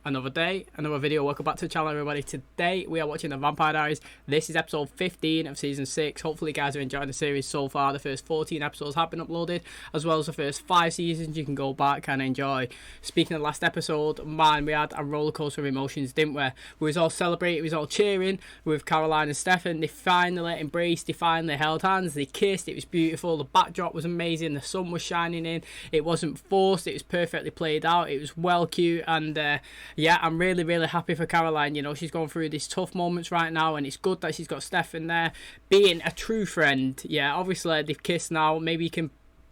another day, another video. Welcome back to the channel, everybody. Today we are watching the Vampire Diaries. This is episode 15 of season 6. Hopefully you guys are enjoying the series so far. The first 14 episodes have been uploaded, as well as the first 5 seasons you can go back and enjoy. Speaking of the last episode, man, we had a roller coaster of emotions, didn't we? We was all celebrating, we was all cheering with Caroline and Stefan. They finally embraced, they finally held hands, they kissed. It was beautiful. The backdrop was amazing, the sun was shining in. It wasn't forced, it was perfectly played out. It was well cute, and yeah, I'm really happy for Caroline. You know, she's going through these tough moments right now, and it's good that she's got Stefan there being a true friend. Yeah, obviously they've kissed now, maybe he can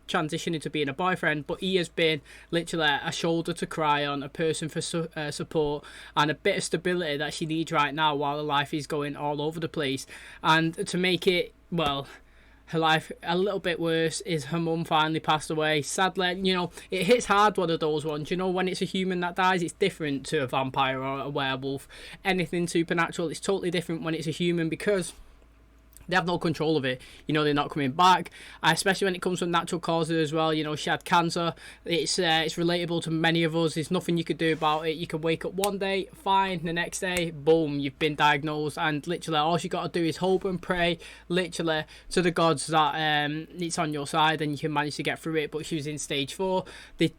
transition into being a boyfriend, but he has been literally a shoulder to cry on, a person for support, and a bit of stability that she needs right now while her life is going all over the place. And to make it, well, her life a little bit worse is her mum finally passed away. Sadly, you know, it hits hard, one of those ones. You know, when it's a human that dies, it's different to a vampire or a werewolf. Anything supernatural, it's totally different when it's a human, because they have no control of it. You know, they're not coming back, especially when it comes from natural causes as well. You know, she had cancer. It's relatable to many of us. There's nothing you could do about it. You can wake up one day, fine. The next day, boom, you've been diagnosed. And literally, all you got to do is hope and pray, literally, to the gods that it's on your side and you can manage to get through it. But she was in stage 4. They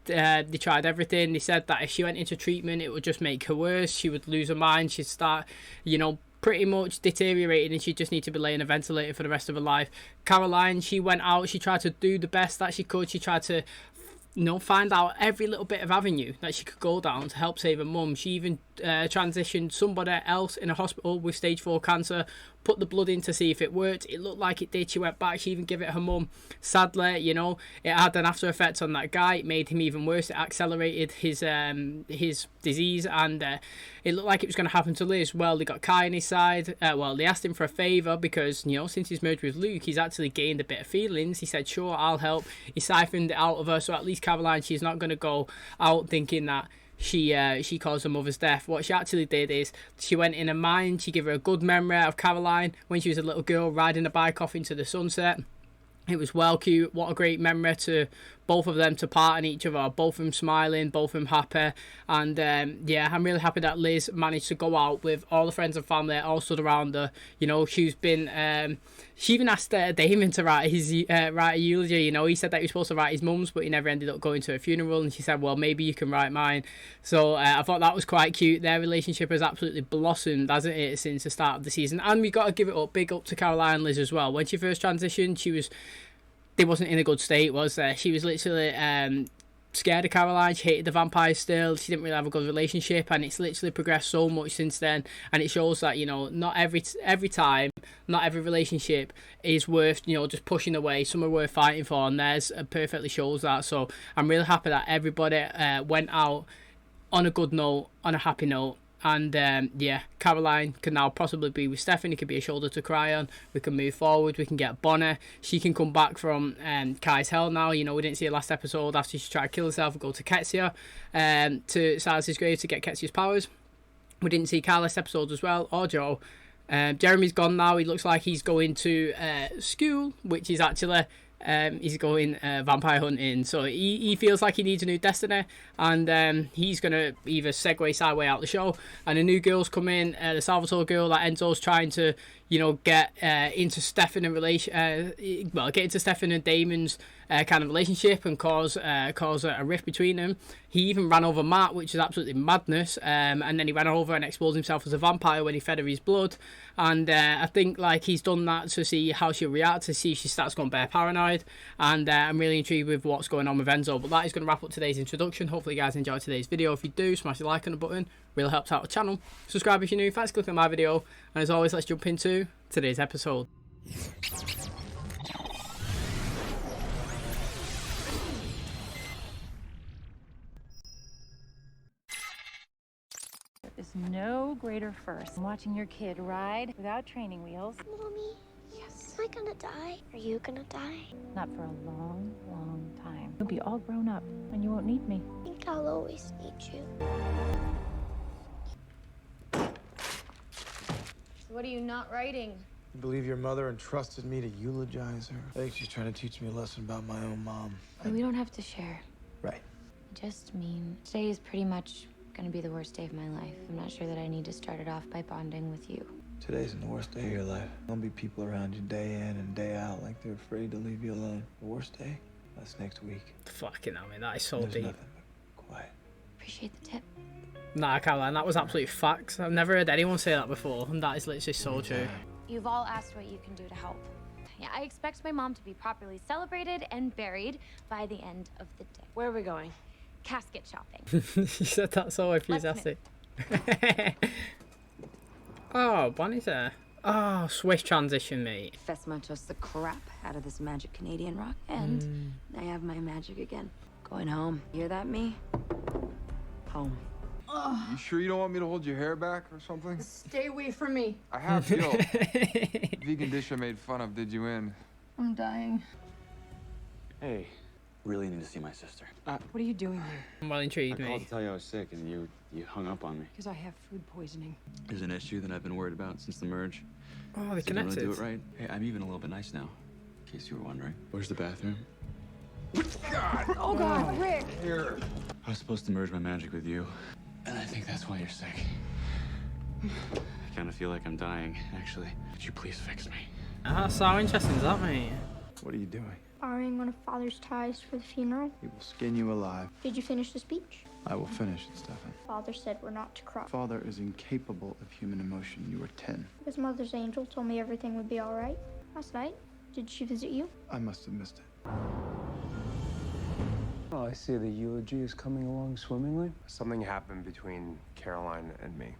tried everything. They said that if she went into treatment, it would just make her worse. She would lose her mind. She'd start, you know, pretty much deteriorating, and she just need to be laying a ventilator for the rest of her life. Caroline, she went out, she tried to do the best that she could. She tried to, you know, find out every little bit of avenue that she could go down to help save her mum. She even transitioned somebody else in a hospital with stage 4 cancer, put the blood in to see if it worked. It looked like it did. She went back, she even gave it her mum. Sadly, you know, it had an after effect on that guy. It made him even worse. It accelerated his disease, and it looked like it was going to happen to Liz. Well, they got Kai on his side. Well, they asked him for a favour because, you know, since his merger with Luke, he's actually gained a bit of feelings. He said, sure, I'll help. He siphoned it out of her, so at least Caroline, she's not going to go out thinking that she caused her mother's death. What she actually did is she went in her mind, she gave her a good memory of Caroline when she was a little girl riding a bike off into the sunset. It was well cute. What a great memory to both of them to part in each other, both of them smiling, both of them happy. And yeah, I'm really happy that Liz managed to go out with all the friends and family all stood around her. You know, she's been she even asked Damon to write his write a eulogy. You know, he said that he was supposed to write his mum's, but he never ended up going to a funeral, and she said, well, maybe you can write mine. So I thought that was quite cute. Their relationship has absolutely blossomed, hasn't it, since the start of the season. And we got to give it up, big up to Caroline and Liz as well. When she first transitioned, they wasn't in a good state, was there? She was literally scared of Caroline. She hated the vampires still. She didn't really have a good relationship, and it's literally progressed so much since then. And it shows that, you know, not every time, not every relationship is worth, you know, just pushing away. Some are worth fighting for, and theirs perfectly shows that. So I'm really happy that everybody went out on a good note, on a happy note. And yeah, Caroline can now possibly be with Stephanie. Could be a shoulder to cry on. We can move forward. We can get Bonnie. She can come back from Kai's hell now. You know, we didn't see her last episode after she tried to kill herself and go to Ketsia, to Silas's grave to get Ketsia's powers. We didn't see Kyle last episode as well, or Joe. Jeremy's gone now. He looks like he's going to school, which is actually he's going vampire hunting. So he feels like he needs a new destiny, and he's going to either segue sideway out the show, and a new girl's come in, the Salvatore girl that Enzo's trying to, you know, get into Stefan and get into Stefan and Damon's kind of relationship and cause a rift between them. He even ran over Matt, which is absolutely madness, and then he ran over and exposed himself as a vampire when he fed her his blood. And I think like he's done that to see how she'll react, to see if she starts going bare paranoid. And I'm really intrigued with what's going on with Enzo. But that is going to wrap up today's introduction. Hopefully you guys enjoyed today's video. If you do, smash the like on the button, really helps out the channel. Subscribe if you're new. Thanks for clicking on my video, and as always, let's jump into today's episode. There's no greater first than watching your kid ride without training wheels. Mommy, yes. Am I gonna die? Are you gonna die? Not for a long, long time. You'll be all grown up and you won't need me. I think I'll always need you. What are you not writing? I believe your mother entrusted me to eulogize her. I think she's trying to teach me a lesson about my own mom. We don't have to share. Right. I just mean today is pretty much gonna be the worst day of my life. I'm not sure that I need to start it off by bonding with you. Today's the worst day of your life. There'll be people around you day in and day out like they're afraid to leave you alone. The worst day? That's next week. Fucking hell, man, that is so There's deep. nothing but quiet. Appreciate the tip. Nah, I can't lie, that was absolute facts. I've never heard anyone say that before, and that is literally so true. You've all asked what you can do to help. Yeah, I expect my mom to be properly celebrated and buried by the end of the day. Where are we going? Casket shopping. You said that so enthusiastic. Oh, Bonnie's there. Oh, swish transition, mate. Fesma toast the crap out of this magic Canadian rock, and I have my magic again. Going home. Hear that, me? Home. You sure you don't want me to hold your hair back or something? Stay away from me. I have guilt. Vegan dish I made fun of did you in. I'm dying. Hey, really need to see my sister. What are you doing here? I'm well intrigued, I called mate. to tell you I was sick, and you hung up on me. Because I have food poisoning. There's an issue that I've been worried about since the merge. Oh, they're So you connected. want to do it right? Hey, I'm even a little bit nice now, in case you were wondering. Where's the bathroom? Oh God, Rick! Here. I was supposed to merge my magic with you, and I think that's why you're sick. I kind of feel like I'm dying, actually. Could you please fix me? Ah, so how interesting is that, mate? What are you doing? Borrowing one of Father's ties for the funeral. He will skin you alive. Did you finish the speech? I will finish it, Stefan. Father said we're not to cry. Father is incapable of human emotion. You were 10. His mother's angel told me everything would be all right. Last night, did she visit you? I must have missed it. Oh, I see the eulogy is coming along swimmingly. Something happened between Caroline and me.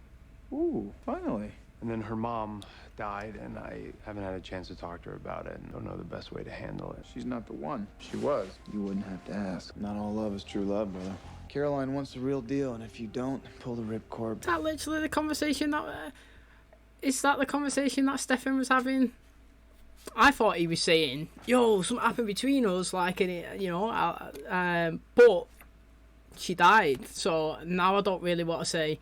Ooh, finally. And then her mom died, and I haven't had a chance to talk to her about it and don't know the best way to handle it. She's not the one. She was. You wouldn't have to ask. Not all love is true love, brother. Caroline wants the real deal, and if you don't, pull the ripcord. Is that literally the conversation that... is that the conversation that Stefan was having? I thought he was saying, yo, something happened between us, like, and it, you know, but she died, so now I don't really want to say,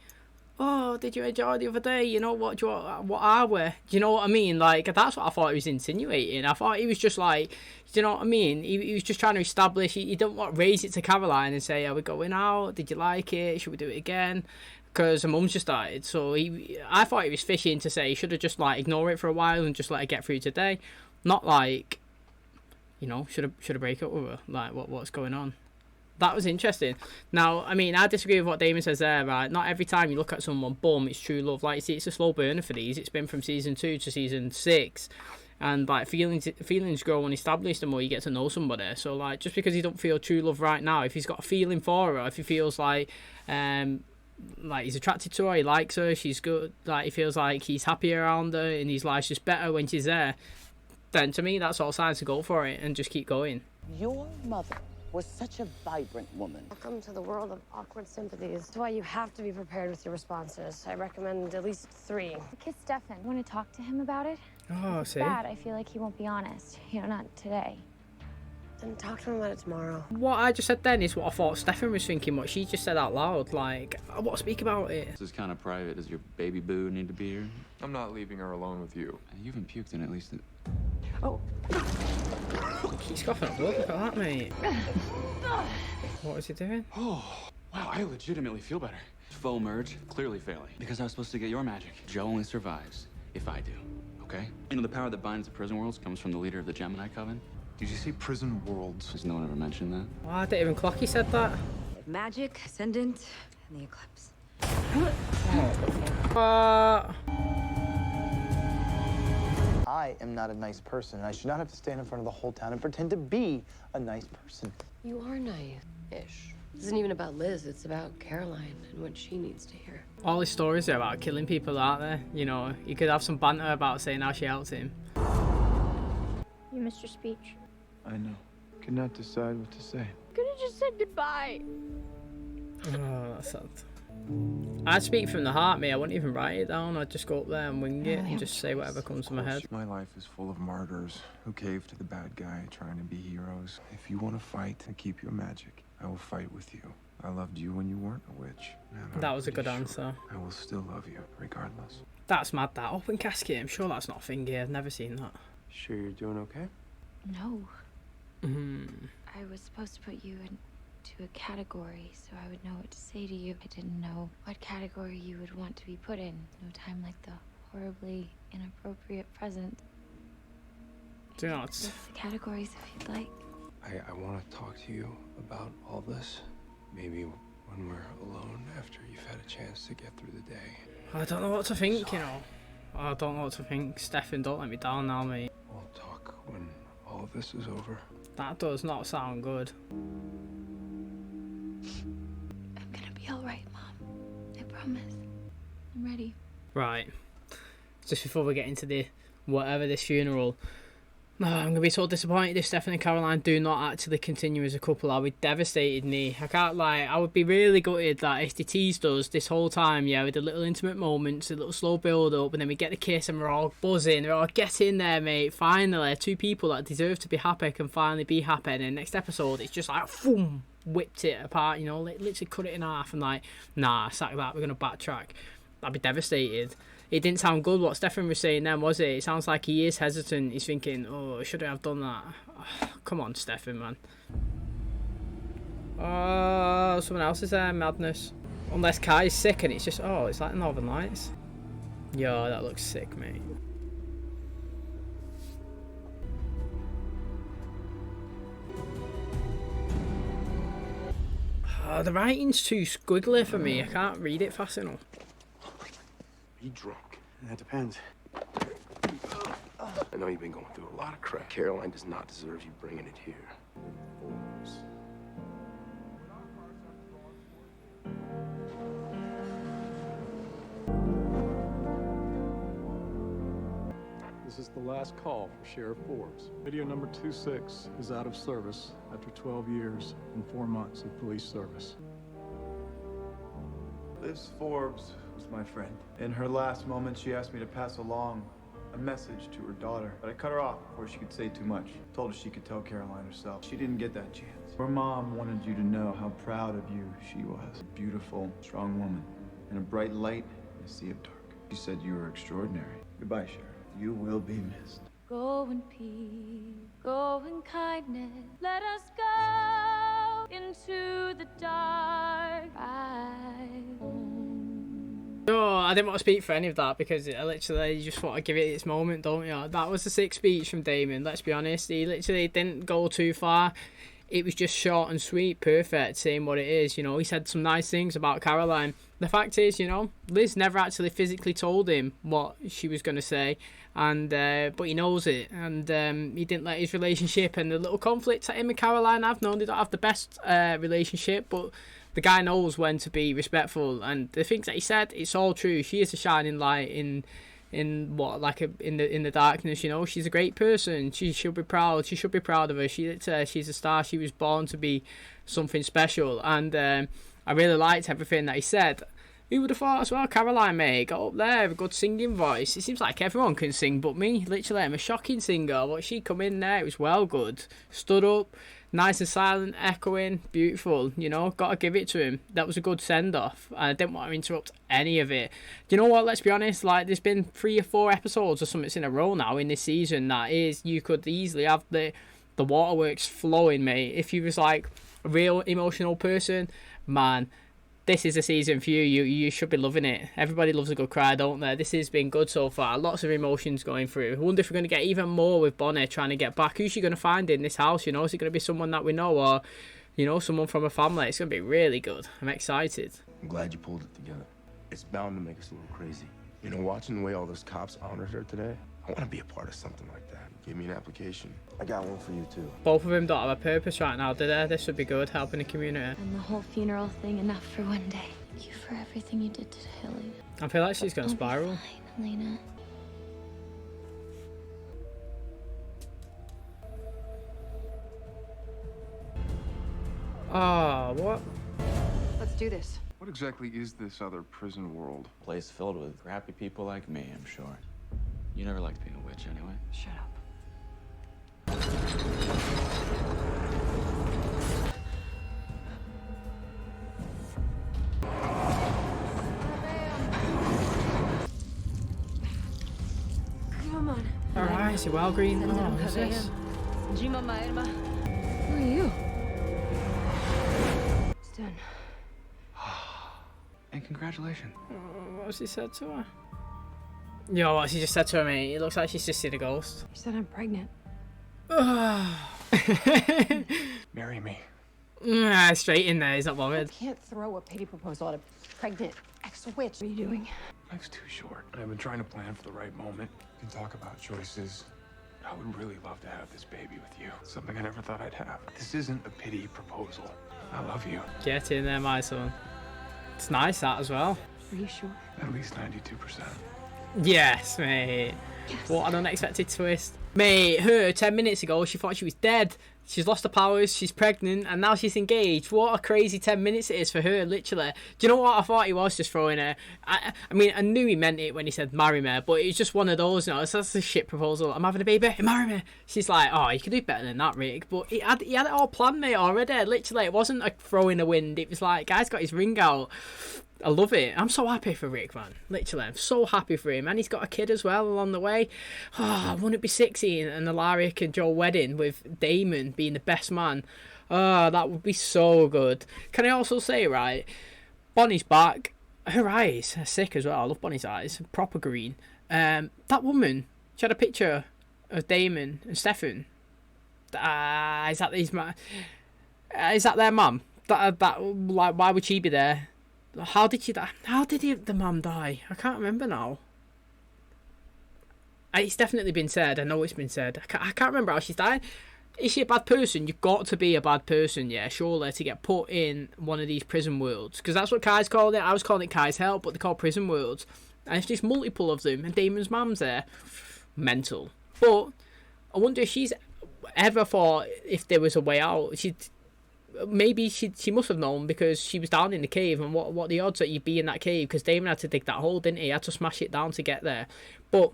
oh, did you enjoy the other day? You know, what are we? Do you know what I mean? Like, that's what I thought he was insinuating. I thought he was just like, do you know what I mean? He was just trying to establish, he didn't want to raise it to Caroline and say, are we going out? Did you like it? Should we do it again? Because her mum's just died. So I thought he was fishing to say he should have just, like, ignore it for a while and just let her get through today. Not like, you know, should have break up with her. Like, what's going on? That was interesting. Now, I mean, I disagree with what Damon says there, right? Not every time you look at someone, boom, it's true love. Like, you see, it's a slow burner for these. It's been from season 2 to season 6. And, like, feelings grow and establish the more you get to know somebody. So, like, just because you don't feel true love right now, if he's got a feeling for her, if he feels like he's attracted to her, he likes her, she's good, like, he feels like he's happy around her and his life's just better when she's there, then to me, that's all signs to go for it and just keep going. Your mother was such a vibrant woman. Welcome to the world of awkward sympathies. That's why you have to be prepared with your responses. I recommend at least 3. Kiss Stefan. Want to talk to him about it? Oh, It's see? bad. I feel like he won't be honest. You know, not today. Then talk to him about it tomorrow. What I just said then is what I thought Stefan was thinking, what she just said out loud. Like, I want to speak about it. This is kind of private. Does your baby boo need to be here? I'm not leaving her alone with you. You haven't puked in at least... Oh. He's coughing up blood, look at that, mate. What is he doing? Oh, wow, I legitimately feel better. Faux merge, clearly failing. Because I was supposed to get your magic. Joe only survives if I do, okay? You know, the power that binds the prison worlds comes from the leader of the Gemini Coven. Did you say prison worlds? Has no one ever mentioned that? Oh, I didn't even clock he said that. Magic, Ascendant, and the Eclipse. I am not a nice person, and I should not have to stand in front of the whole town and pretend to be a nice person. You are naive-ish. This isn't even about Liz, it's about Caroline and what she needs to hear. All his stories are about killing people, aren't they? You know, you could have some banter about saying how she helped him. You missed your speech. I know. Could not decide what to say. Could have just said goodbye. Oh, that's sad. I'd speak from the heart, mate. I wouldn't even write it down. I'd just go up there and wing it and just say whatever comes to my head. My life is full of martyrs who cave to the bad guy trying to be heroes. If you want to fight and keep your magic, I will fight with you. I loved you when you weren't a witch. And That I'm was a pretty good sure answer. I will still love you, regardless. That's mad, that. Open casket. I'm sure that's not a thing here. I've never seen that. Sure you're doing okay? No. Hmm. I was supposed to put you in to a category so I would know what to say to you. I didn't know what category you would want to be put in. No time like the horribly inappropriate present. Do not. List the categories if you'd like. I want to talk to you about all this. Maybe when we're alone after you've had a chance to get through the day. I don't know what to think, you know. I don't know what to think. Stefan, don't let me down now, mate. We'll talk when all of this is over. That does not sound good. I'm gonna be alright, Mom. I promise. I'm ready. Right. Just before we get into the whatever this funeral. No, I'm gonna be so disappointed if Stefan and Caroline do not actually continue as a couple. I'll be devastated, me. I can't lie. I would be really gutted that if they teased us this whole time, yeah, with the little intimate moments, a little slow build up, and then we get the kiss and we're all buzzing. We're all get in there, mate. Finally, two people that deserve to be happy can finally be happy. And then next episode, it's just like, boom, whipped it apart, you know, literally cut it in half and like, nah, sack that. We're gonna backtrack. I'd be devastated. It didn't sound good what Stefan was saying then, was it? It sounds like he is hesitant. He's thinking, oh, should I have done that? Oh, come on, Stefan, man. Oh, someone else is there. Madness. Unless Kai's sick and it's just, oh, it's like Northern Lights. Yo, that looks sick, mate. Oh, the writing's too squiggly for me. I can't read it fast enough. Be drunk. That depends. I know you've been going through a lot of crap. Caroline does not deserve you bringing it here. This is the last call for Sheriff Forbes. Video number 26 is out of service after 12 years and 4 months of police service. Liz Forbes was my friend. In her last moments, she asked me to pass along a message to her daughter, but I cut her off before she could say too much. Told her she could tell Caroline herself. She didn't get that chance. Her mom wanted you to know how proud of you she was. A beautiful, strong woman, and a bright light in a sea of dark. She said you were extraordinary. Goodbye, Sheriff. You will be missed. Go in peace, go in kindness. Let us go into the dark. Ride home. Oh, I didn't want to speak for any of that because I literally just want to give it its moment, don't you? That was the sick speech from Damon, let's be honest. He literally didn't go too far. It was just short and sweet, perfect, saying what it is, you know. He said some nice things about Caroline. The fact is, you know, Liz never actually physically told him what she was going to say, and but he knows it, and he didn't let his relationship and the little conflicts that him and Caroline have known. They don't have the best relationship, but the guy knows when to be respectful, and the things that he said, it's all true. She is a shining light in the darkness, you know. She's a great person. She should be proud. She should be proud of her. She's a star. She was born to be something special, and I really liked everything that he said. Who would have thought as well? Caroline, mate, got up there, a good singing voice. It seems like everyone can sing but me. Literally, I'm a shocking singer. But she come in there, it was well good. Stood up, nice and silent, echoing, beautiful. You know, gotta give it to him. That was a good send off. And I didn't want to interrupt any of it. Do you know what? Let's be honest. Like, there's been 3 or 4 episodes or something in a row now in this season that is, you could easily have the waterworks flowing, mate. If you was like a real emotional person, man, this is a season for you. You should be loving it. Everybody loves a good cry, don't they? This has been good so far. Lots of emotions going through. I wonder if we're going to get even more with Bonnie trying to get back. Who's she going to find in this house? You know, is it going to be someone that we know, or, you know, someone from a family? It's going to be really good. I'm excited. I'm glad you pulled it together. It's bound to make us a little crazy. You know, watching the way all those cops honored her today, I want to be a part of something like that. Give me an application. I got one for you, too. Both of them don't have a purpose right now, do they? This would be good, helping the community. And the whole funeral thing enough for one day. Thank you for everything you did to Hilly. I feel like she's going to spiral. Fine, Elena. Oh, what? Let's do this. What exactly is this other prison world? A place filled with crappy people like me, I'm sure. You never liked being a witch anyway. Shut up. Come on. Alright, is it well green? Oh, who's this? Who are you? done. And congratulations. What's he said to her? Yo, what's he just said to her, mate? It looks like she's just seen a ghost. You said I'm pregnant. Marry me. Straight in there, he's not bothered. You can't throw a pity proposal at a pregnant ex-witch. What are you doing? Life's too short, and I've been trying to plan for the right moment. We can talk about choices. I would really love to have this baby with you. Something I never thought I'd have. This isn't a pity proposal. I love you. Get in there, my son. It's nice, that, as well. Are you sure? At least 92%. Yes, mate. Yes. What an unexpected twist. Mate, her 10 minutes ago, she thought she was dead. She's lost her powers, she's pregnant, and now she's engaged. What a crazy 10 minutes it is for her, literally. Do you know what? I thought he was just throwing her. I mean, I knew he meant it when he said marry me, but it's just one of those, you know, that's a shit proposal. I'm having a baby, marry me. She's like, oh, you could do better than that, Rick. But he had it all planned, mate, already. Literally, it wasn't a throw in the wind. It was like, guy's got his ring out. I love it. I'm so happy for Rick, man. Literally, I'm so happy for him. And he's got a kid as well along the way. Oh, wouldn't it be sexy? And the Alaric and Joel wedding with Damon being the best man. Oh, that would be so good. Can I also say, right, Bonnie's back. Her eyes are sick as well. I love Bonnie's eyes. Proper green. That woman, she had a picture of Damon and Stefan. Is that their mum? Like, why would she be there? How did the mum die? I can't remember now. It's definitely been said. I know it's been said. I can't remember how she's died. Is she a bad person? You've got to be a bad person, yeah, surely, to get put in one of these prison worlds. Because that's what Kai's called it. I was calling it Kai's Hell, but they're called prison worlds. And if there's multiple of them, and Damon's mum's there, mental. But I wonder if she's ever thought if there was a way out. Maybe she must have known, because she was down in the cave, and what are the odds that you'd be in that cave? Because Damon had to dig that hole, didn't he? He had to smash it down to get there. But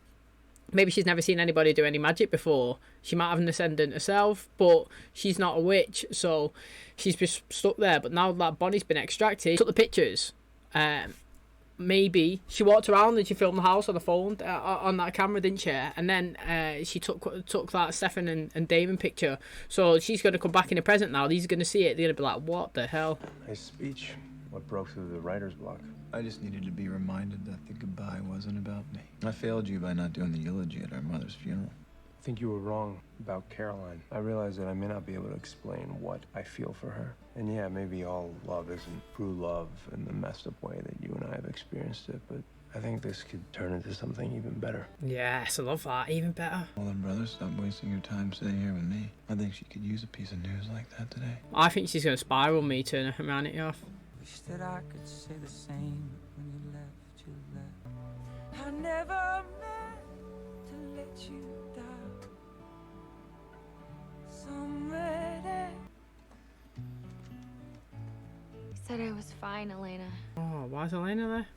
maybe she's never seen anybody do any magic before. She might have an ascendant herself, but she's not a witch, so she's just stuck there. But now that Bonnie's been extracted, took the pictures. Maybe she walked around and she filmed the house on the phone on that camera, didn't she? And then she took that Stefan and Damon picture. So she's going to come back in the present now. These are going to see it. They're going to be like, what the hell? Nice speech. What broke through the writer's block? I just needed to be reminded that the goodbye wasn't about me. I failed you by not doing the eulogy at our mother's funeral. I think you were wrong about Caroline. I realize that I may not be able to explain what I feel for her. And yeah, maybe all love isn't true love in the messed up way that you and I have experienced it, but I think this could turn into something even better. Yes, I love that. Even better. Well then, brother, stop wasting your time sitting here with me. I think she could use a piece of news like that today. I think she's going to spiral me, turn her humanity off. Wish that I could say the same. When you left, you left. I never meant to let you down. Somebody. He said I was fine, Elena. Oh, why is Elena there?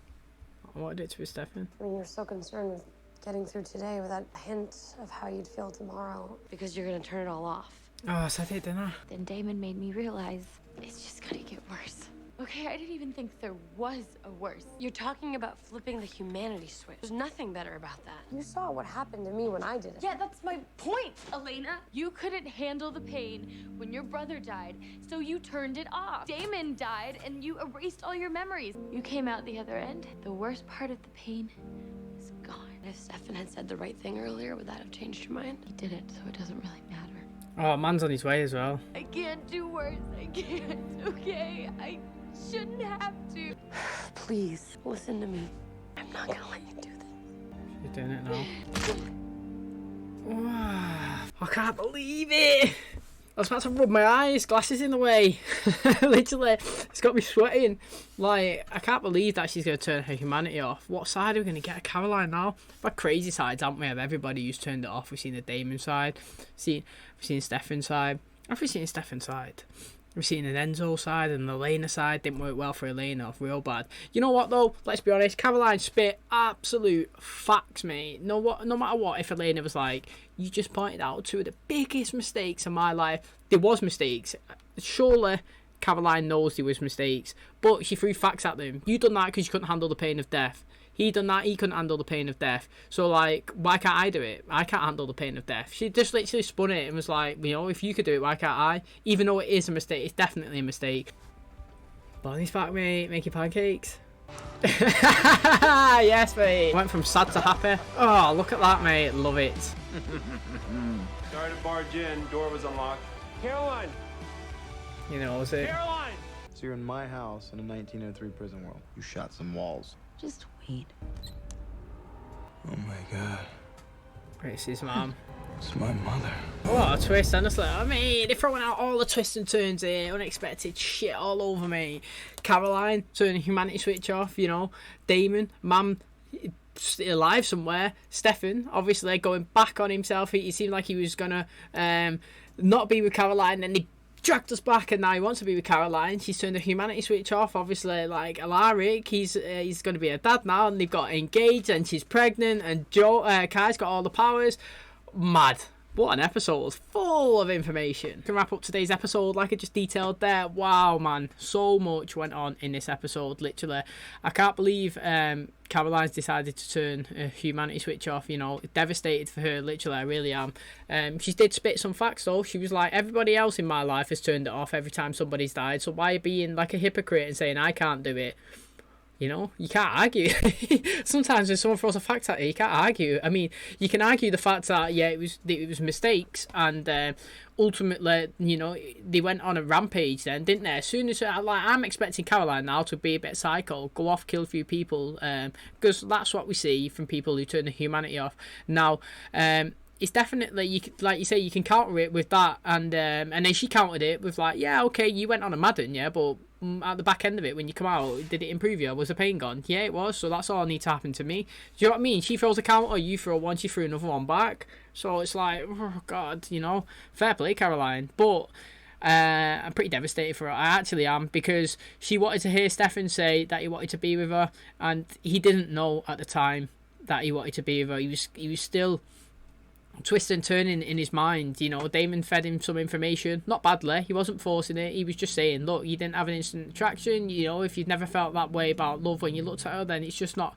I wanted it to be Stefan. I mean, you're so concerned with getting through today without a hint of how you'd feel tomorrow because you're gonna turn it all off. Oh, so I did, didn't I? Then Damon made me realize it's just gonna get worse. Okay, I didn't even think there was a worse. You're talking about flipping the humanity switch. There's nothing better about that. You saw what happened to me when I did it. Yeah, that's my point, Elena. You couldn't handle the pain when your brother died, so you turned it off. Damon died, and you erased all your memories. You came out the other end. The worst part of the pain is gone. If Stefan had said the right thing earlier, would that have changed your mind? He didn't, so it doesn't really matter. Oh, man's on his way as well. I can't do worse. I can't, okay? I shouldn't have to. Please, listen to me. I'm not gonna let you do this. She's doing it now. I can't believe it. I was about to rub my eyes, glasses in the way. Literally, it's got me sweating. Like, I can't believe that she's going to turn her humanity off. What side are we going to get? Caroline now? We've had crazy sides, haven't we, of everybody who's turned it off. We've seen the Damon side. We've seen Stefan's side. Have we seen Stefan's side? We've seen an Enzo side and the Elena side. Didn't work well for Elena, real bad. You know what though? Let's be honest. Caroline spit absolute facts, mate. No matter what, if Elena was like, you just pointed out two of the biggest mistakes of my life. There was mistakes. Surely Caroline knows there was mistakes, but she threw facts at them. You done that because you couldn't handle the pain of death. He done that, he couldn't handle the pain of death. So, like, why can't I do it? I can't handle the pain of death. She just literally spun it and was like, you know, if you could do it, why can't I? Even though it is a mistake, it's definitely a mistake. Bonnie's back, mate. Making pancakes. Yes, mate. Went from sad to happy. Oh, look at that, mate. Love it. Sorry to barge in. Door was unlocked. Caroline! You know, was it? Caroline! So you're in my house in a 1903 prison world. You shot some walls. Just wait. Oh my god. It's his mom. It's my mother. What a twist, honestly. I mean, they're throwing out all the twists and turns here. Unexpected shit all over me. Caroline turning humanity switch off, you know. Damon, mum, still alive somewhere. Stefan, obviously, going back on himself. He seemed like he was going to not be with Caroline. Then he dragged us back, and now he wants to be with Caroline. She's turned the humanity switch off. Obviously, like Alaric, he's going to be a dad now, and they've got engaged, and she's pregnant, and Kai's got all the powers. Mad. What an episode, full of information. Can wrap up today's episode like I just detailed there. Wow, man, so much went on in this episode, literally. I can't believe Caroline's decided to turn a humanity switch off, you know. Devastated for her, literally, I really am. She did spit some facts though. She was like, everybody else in my life has turned it off every time somebody's died, so why are you being like a hypocrite and saying I can't do it? You know, you can't argue. Sometimes when someone throws a fact at you, you can't argue. I mean, you can argue the fact that, yeah, it was mistakes, and ultimately, you know, they went on a rampage then, didn't they? As soon as, like, I'm expecting Caroline now to be a bit psycho, go off, kill a few people, because that's what we see from people who turn the humanity off. Now, it's definitely, you like you say, you can counter it with that, and then she countered it with like, yeah, okay, you went on a Madden, yeah, but at the back end of it, when you come out, did it improve you? Was the pain gone? Yeah, it was. So that's all that needs to happen to me. Do you know what I mean? She throws a counter, you throw one, she threw another one back. So it's like, oh God, you know, fair play, Caroline. But I'm pretty devastated for her. I actually am, because she wanted to hear Stefan say that he wanted to be with her, and he didn't know at the time that he wanted to be with her. He was still twisting and turning in his mind, you know. Damon fed him some information, not badly, he wasn't forcing it, he was just saying, look, you didn't have an instant attraction, you know, if you've never felt that way about love when you looked at her, then it's just not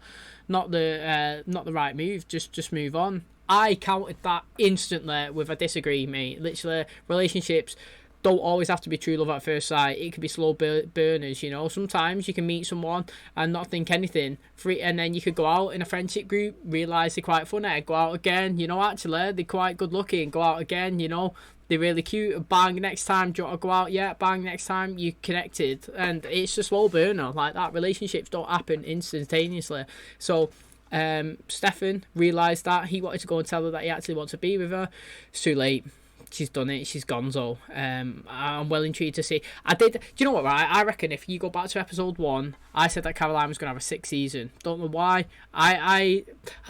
the right move, just move on. I countered that instantly with a disagree, mate. Literally, relationships don't always have to be true love at first sight. It could be slow burners, you know. Sometimes you can meet someone and not think anything, and then you could go out in a friendship group, realise they're quite funny, go out again, you know, actually they're quite good looking, go out again, you know, they're really cute, bang, next time, do you want to go out? Yeah, bang, next time, you connected. And it's a slow burner like that. Relationships don't happen instantaneously. So Stefan realised that, he wanted to go and tell her that he actually wants to be with her. It's too late. She's done it. She's gonzo. I'm well intrigued to see. Do you know what, right? I reckon if you go back to episode 1, I said that Caroline was going to have a 6th season. Don't know why.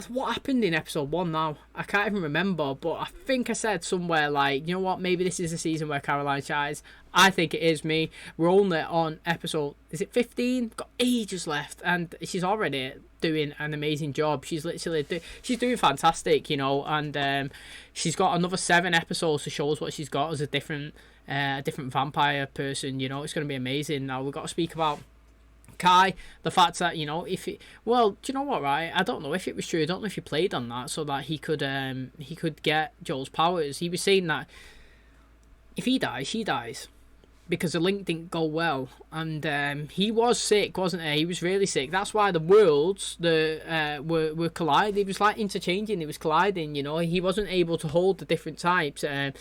What happened in episode 1 now? I can't even remember, but I think I said somewhere like, you know what, maybe this is the season where Caroline shines. I think it is me. We're only on episode, is it 15? Got ages left, and she's already doing an amazing job. She's literally she's doing fantastic, you know, and she's got another 7 episodes to show us what she's got as a different vampire person, you know. It's going to be amazing. Now we've got to speak about Kai, the fact that, you know, do you know what, right? I don't know if it was true. I don't know if he played on that so that he could get Joel's powers. He was saying that if he dies, she dies, because the link didn't go well, and he was sick, wasn't he? He was really sick. That's why the worlds were colliding. It was like interchanging. It was colliding. You know, he wasn't able to hold the different types. And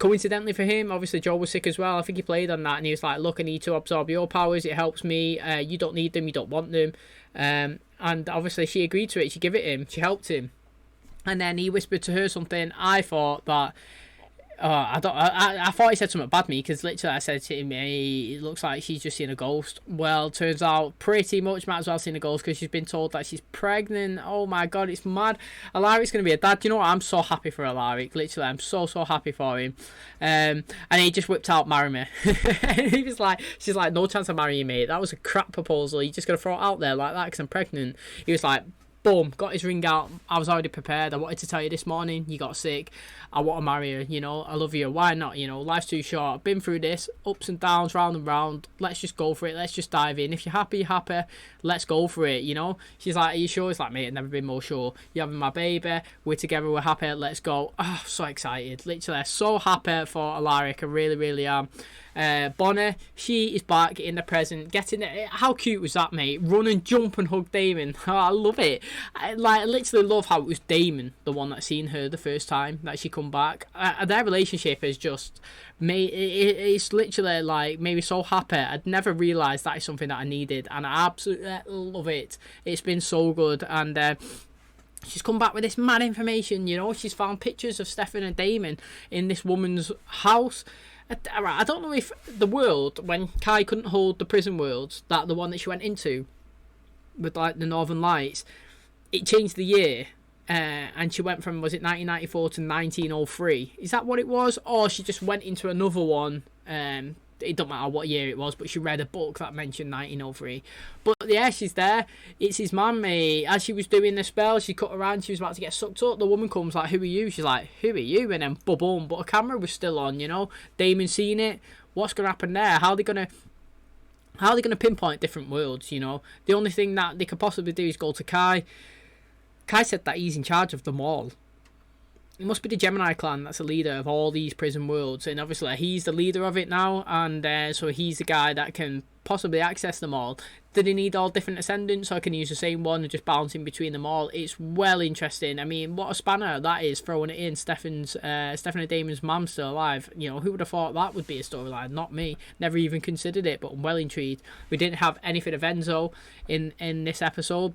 coincidentally for him, obviously Joel was sick as well. I think he played on that, and he was like, "Look, I need to absorb your powers. It helps me. You don't need them. You don't want them." And obviously she agreed to it. She gave it him. She helped him. And then he whispered to her something. I thought that. I thought he said something bad me, because literally I said to him, hey, it looks like she's just seen a ghost. Well, turns out pretty much might as well seen a ghost, because she's been told that she's pregnant. Oh my God, it's mad. Alaric's going to be a dad. You know what? I'm so happy for Alaric. Literally, I'm so happy for him. And he just whipped out, marry me. He was like, she's like, no chance of marrying you, mate. That was a crap proposal. You're just going to throw it out there like that because I'm pregnant. He was like, boom, got his ring out. I was already prepared. I wanted to tell you this morning, you got sick. I want to marry her, you know. I love you. Why not? You know, life's too short. I've been through this, ups and downs, round and round. Let's just go for it. Let's just dive in. If you're happy, you're happy. Let's go for it, you know. She's like, are you sure? It's like, mate, I've never been more sure. You're having my baby. We're together. We're happy. Let's go. Oh, so excited. Literally, so happy for Alaric. I really, really am. Bonnie, she is back in the present, getting it. How cute was that, mate? Run and jump and hug Damon. Oh, I love it. I literally love how it was Damon, the one that seen her the first time that she come back. Their relationship is just made. It's literally like made me so happy. I'd never realised that is something that I needed, and I absolutely love it. It's been so good, and she's come back with this mad information, you know. She's found pictures of Stefan and Damon in this woman's house. I don't know if the world, when Kai couldn't hold the prison worlds, that the one that she went into with like the Northern Lights, it changed the year, and she went from, was it 1994 to 1903? Is that what it was? Or she just went into another one, it don't matter what year it was, but she read a book that mentioned 1903. But yeah, she's there. It's his mum, mate. As she was doing the spell, she cut around, she was about to get sucked up. The woman comes like, who are you? She's like, who are you? And then boom, but a camera was still on, you know. Damon seen it. What's gonna happen there? How are they gonna pinpoint different worlds, you know? The only thing that they could possibly do is go to Kai. Kai said that he's in charge of them all. It must be the Gemini clan that's the leader of all these prison worlds, and obviously he's the leader of it now, and so he's the guy that can possibly access them all. Do they need all different ascendants, or can he use the same one and just bounce in between them all? It's well interesting. I mean, what a spanner that is, throwing it in. Stefan and Damon's mum still alive. You know, who would have thought that would be a storyline? Not me. Never even considered it, but I'm well intrigued. We didn't have anything of Enzo in this episode,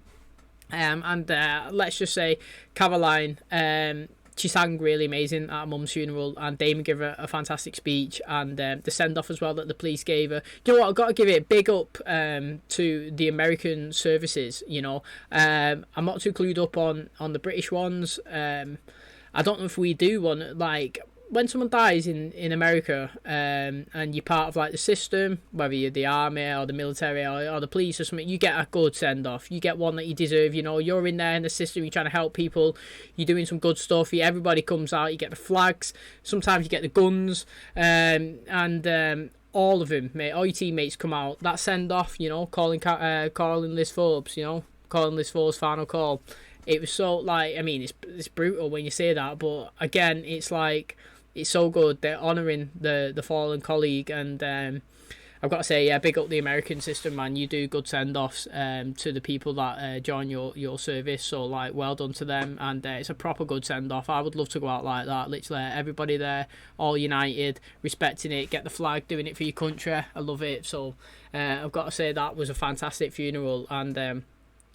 and let's just say Caroline, she sang really amazing at her mum's funeral, and Damon gave her a fantastic speech, and the send-off as well that the police gave her. You know what, I've got to give it a big up to the American services, you know. I'm not too clued up on the British ones. I don't know if we do one, like, when someone dies in America, and you're part of like the system, whether you're the army or the military or the police or something, you get a good send off. You get one that you deserve. You know, you're in there in the system, you're trying to help people, you're doing some good stuff. Everybody comes out. You get the flags. Sometimes you get the guns, and all of them, mate. All your teammates come out. That send off, you know, calling Liz Forbes, you know, calling Liz Forbes' final call. It was so, like, I mean, it's brutal when you say that, but again, it's like, it's so good. They're honouring the fallen colleague, and I've got to say, yeah, big up the American system, man. You do good send-offs to the people that join your service, so, like, well done to them, and it's a proper good send-off. I would love to go out like that, literally, everybody there, all united, respecting it, get the flag, doing it for your country. I love it, so I've got to say that was a fantastic funeral, and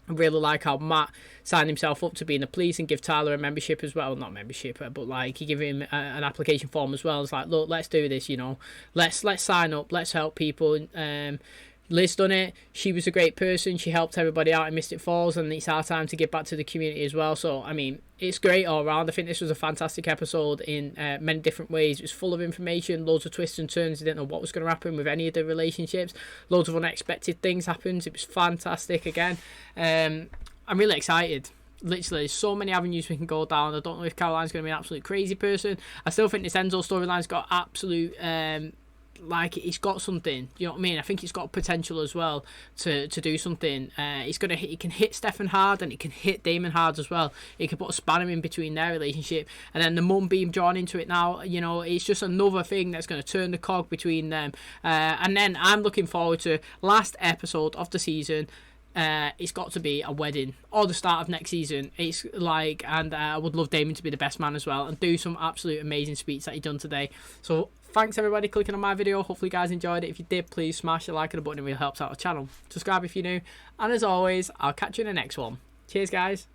I really like how Matt signed himself up to be in the police and give Tyler a membership as well. Not membership, but like he gave him an application form as well. It's like, look, let's do this, you know. Let's sign up. Let's help people. Liz done it. She was a great person. She helped everybody out in Mystic Falls, and it's our time to give back to the community as well. So, I mean, it's great all around. I think this was a fantastic episode in many different ways. It was full of information, loads of twists and turns. You didn't know what was going to happen with any of the relationships. Loads of unexpected things happened. It was fantastic again. I'm really excited. Literally, so many avenues we can go down. I don't know if Caroline's going to be an absolute crazy person. I still think this Enzo storyline's got absolute... like, it's got something, you know what I mean? I think it's got potential as well to do something. It can hit Stefan hard, and it can hit Damon hard as well. It can put a spanner in between their relationship, and then the mum being drawn into it now, you know, it's just another thing that's going to turn the cog between them. And then I'm looking forward to last episode of the season. It's got to be a wedding or the start of next season. It's like, and I would love Damon to be the best man as well and do some absolute amazing speech that he done today. So thanks everybody clicking on my video. Hopefully you guys enjoyed it. If you did, please smash the like and the button. It really helps out the channel. Subscribe if you're new, and as always, I'll catch you in the next one. Cheers guys.